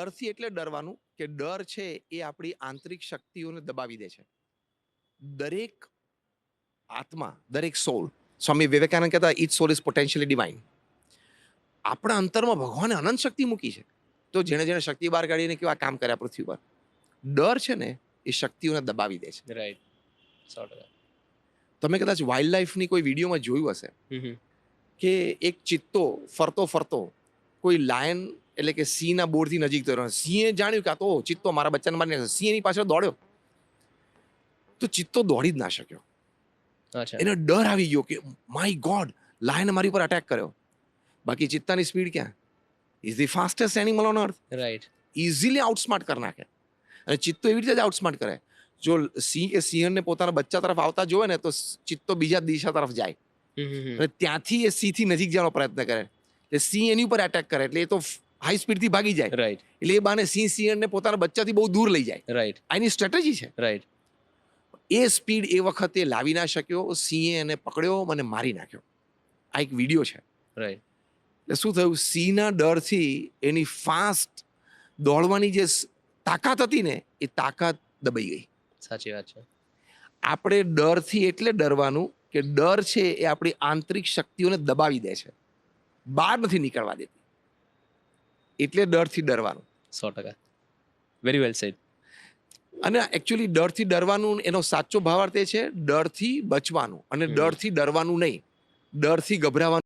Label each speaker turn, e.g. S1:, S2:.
S1: ડરથી એટલે ડરવાનું કે ડર છે એ આપણી આંતરિક શક્તિઓને દબાવી દે છે. દરેક આત્મા, દરેક સોલ, સ્વામી વિવેકાનંદ કહેતા each soul is potentially divine. આપણા અંતરમાં ભગવાને અનંત શક્તિ મૂકી છે. તો જેણે જેણે શક્તિ બહાર કાઢીને કેવા કામ કર્યા પૃથ્વી પર. ડર છે ને એ શક્તિઓને દબાવી દે છે.
S2: રાઈટ, 100%.
S1: તમે કદાચ વાઇલ્ડ લાઈફની કોઈ વિડીયોમાં જોયું હશે કે એક ચિત્તો ફરતો ફરતો કોઈ લાયન એટલે કે સિંહના બોર્ડથી નજીક થયો. સિંહે જાણ્યું કે આ તો ચિત્તો મારા બચ્ચાને મારી નાખશે. સિંહ એની પાછળ દોડ્યો તો ચિત્તો દોડી જ ના શક્યો.
S2: અચ્છા.
S1: એને ડર આવી ગયો કે માય ગોડ, લાયને મારી પર અટેક કર્યો. બાકી ચિત્તાની સ્પીડ ક્યાં? Is the fastest animal on earth.
S2: Right.
S1: Easily outsmart કરી નાખે. અને ચિત્તો એવી રીતે જ આઉટસ્માર્ટ કરે. જો સિંહ કે સિંહણને પોતાના બચ્ચા તરફ આવતા જોવે ને તો ચિત્તો બીજા દિશા તરફ જાય અને ત્યાંથી એ સિંહથી નજીક જવાનો પ્રયત્ન કરે. એટલે સિંહ એની ઉપર એટેક કરે એટલે એ તો હાઈ સ્પીડથી ભાગી જાય.
S2: રાઈટ.
S1: એટલે એ બાને સિંહ સિંહણને પોતાના બચ્ચાથી બહુ દૂર લઈ જાય.
S2: રાઈટ.
S1: આ એની સ્ટ્રેટેજી છે.
S2: રાઈટ.
S1: એ સ્પીડ એ વખતે લાવી ના શક્યો. સિંહે એને પકડ્યો અને મારી નાખ્યો. આ એક વિડીયો છે.
S2: રાઈટ.
S1: એટલે શું થયું? સિંહના ડરથી એની ફાસ્ટ દોડવાની જે તાકાત હતી ને એ તાકાત દબાઈ ગઈ.
S2: સાચી વાત છે.
S1: આપણે ડરથી એટલે ડરવાનું કે ડર છે એ આપણી આંતરિક શક્તિઓને દબાવી દે છે, બહાર નથી નીકળવા દેતી. એટલે ડરથી ડરવાનું.
S2: 100%. Very well said.
S1: અને એકચ્યુઅલી ડરથી ડરવાનું એનો સાચો ભાવાર્થ એ છે ડરથી બચવાનું અને ડરથી ડરવાનું નહીં, ડરથી ગભરાવાનું.